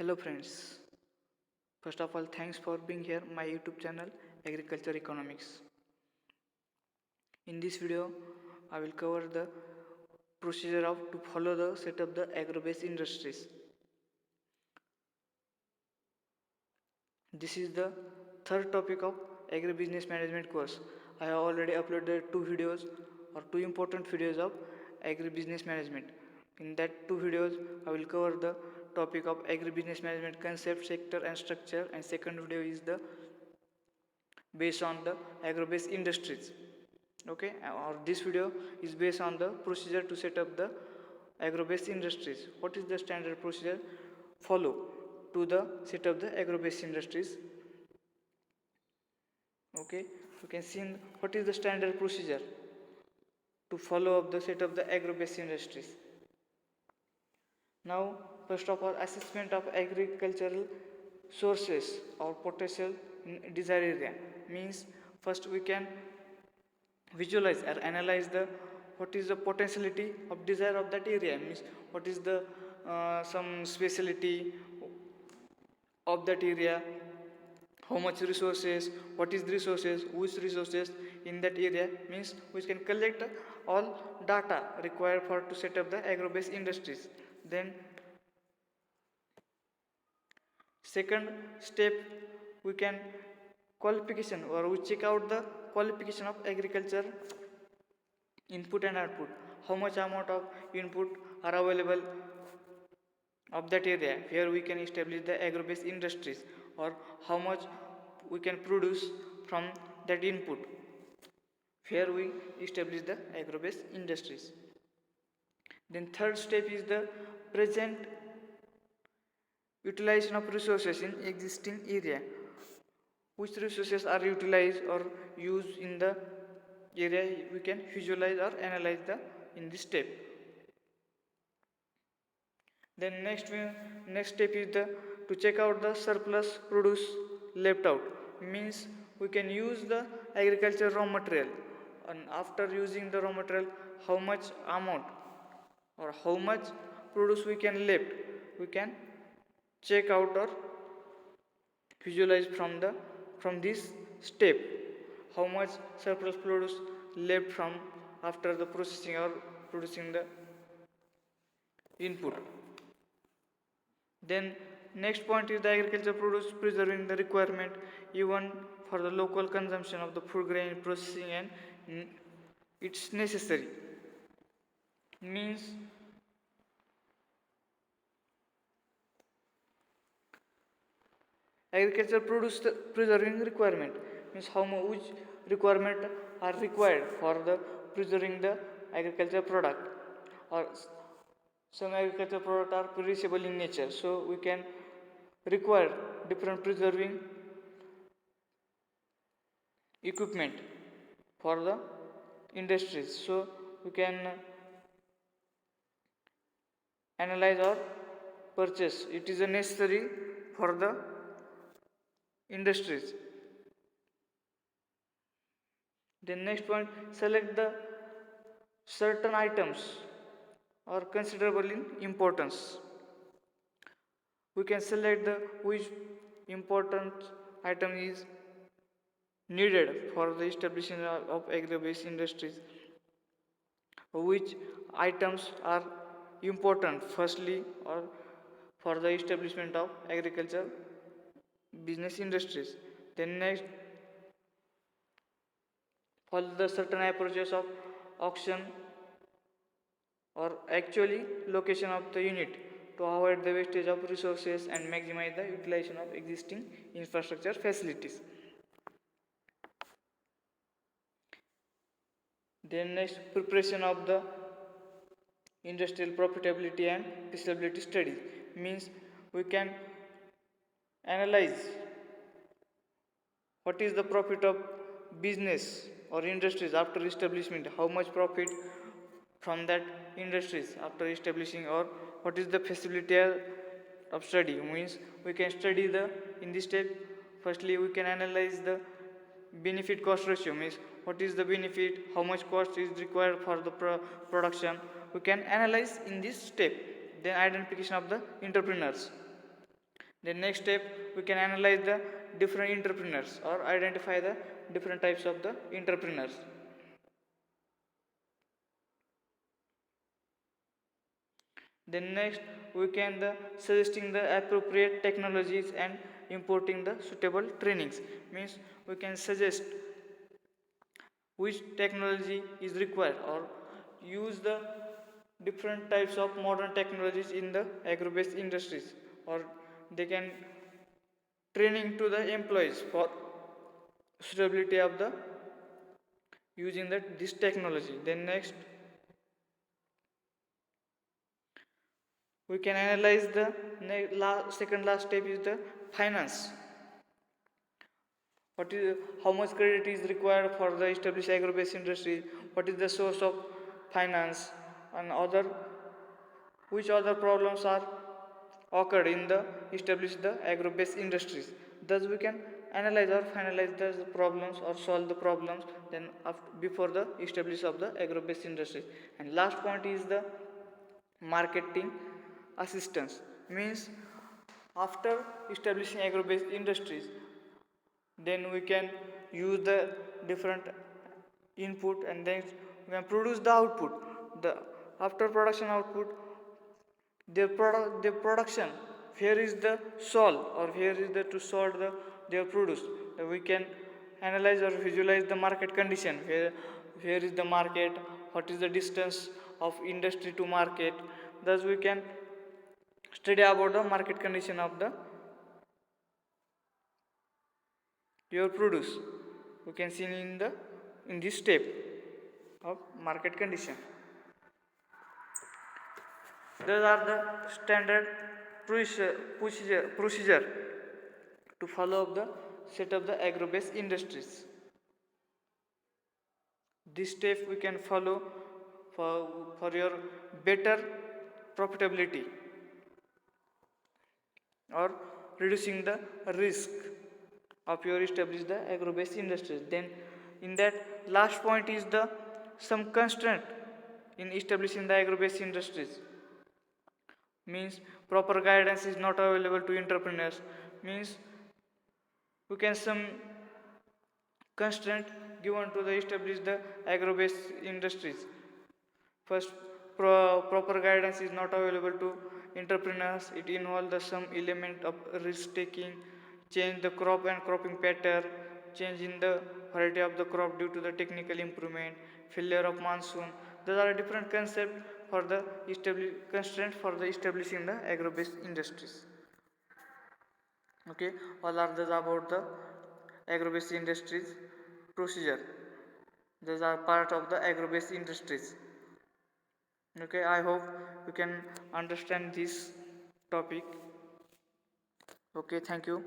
Hello friends. First of all, thanks for being here my YouTube channel Agriculture Economics. In this video, I will cover the procedure of to follow the set up the agro-based industries. This is the third topic of agribusiness management course. I have already uploaded two important videos of agribusiness management. In that two videos, I will cover the topic of agribusiness management concept, sector and structure, and second video is the based on the agro-based industries. Okay, or this video is based on the procedure to set up the agro-based industries. What is the standard procedure follow to the set up the agro-based industries? Okay, you can see what is the standard procedure to follow up the set up the agro-based industries. Now, first of all, assessment of agricultural sources or potential in desired area means first we can visualize or analyze the what is the potentiality of desire of that area, means what is the some speciality of that area, how much resources, what is the resources, which resources in that area, means we can collect all data required for to set up the agro-based industries. Then second step, we can qualification or we check out the qualification of agriculture input and output, how much amount of input are available of that area. Here we can establish the agro-based industries, or how much we can produce from that input. Here we establish the agro-based industries. Then third step is the present utilization of resources in existing area. Which resources are utilized or used in the area, we can visualize or analyze the in this step. Then next step is the to check out the surplus produce left out, means we can use the agriculture raw material, and after using the raw material, how much amount or how much produce we can left, we can check out or visualize from this step how much surplus produce left from after the processing or producing the input. Then next point is the agriculture produce preserving the requirement even for the local consumption of the food grain processing, and it's necessary, means agriculture produce preserving requirement means how much requirement are required for the preserving the agriculture product, or some agriculture product are perishable in nature, so we can require different preserving equipment for the industries, so we can analyze or purchase, it is necessary for the industries. Then next point, select the certain items are considerable in importance. We can select the which important item is needed for the establishment of agro-based industries, which items are important firstly or for the establishment of agriculture business industries. Then next, follow the certain approaches of auction or actually location of the unit to avoid the wastage of resources and maximize the utilization of existing infrastructure facilities. Then next, preparation of the industrial profitability and feasibility study, means we can analyze what is the profit of business or industries after establishment, how much profit from that industries after establishing, or what is the feasibility of study, means we can study the in this step. Firstly we can analyze the benefit cost ratio, means what is the benefit, how much cost is required for the production, we can analyze in this step. Then identification of the entrepreneurs, The next step, we can analyze the different entrepreneurs or identify the different types of the entrepreneurs. Then next, we can the suggesting the appropriate technologies and importing the suitable trainings. Means we can suggest which technology is required or use the different types of modern technologies in the agro-based industries, or they can training to the employees for suitability of the using this technology. Then next, we can analyze the second last step is the finance. What is how much credit is required for the established agro-based industry? What is the source of finance, and other which other problems are occurred in the established the agro-based industries? Thus we can analyze or finalize the problems or solve the problems then before the establish of the agro-based industries. And last point is the marketing assistance. Means after establishing agro-based industries, then we can use the different input and then we can produce the output. The after production output, their production, here is the solve or here is the to solve the their produce. We can analyze or visualize the market condition, where is the market, what is the distance of industry to market. Thus we can study about the market condition of the your produce. We can see in this step of market condition. Those are the standard procedure to follow up the set up the agro-based industries. This step we can follow for your better profitability or reducing the risk of your establish the agro-based industries. Then in that last point is the some constraint in establishing the agro-based industries. Means proper guidance is not available to entrepreneurs. Means we can some constraint given to the establish the agro-based industries. First, proper guidance is not available to entrepreneurs. It involves the some element of risk taking, change the crop and cropping pattern, change in the variety of the crop due to the technical improvement, failure of monsoon. Those are different concepts for the constraint for the establishing the agro-based industries. Okay, all are those about the agro-based industries procedure. Those are part of the agro-based industries. Okay, I hope you can understand this topic. Okay, thank you.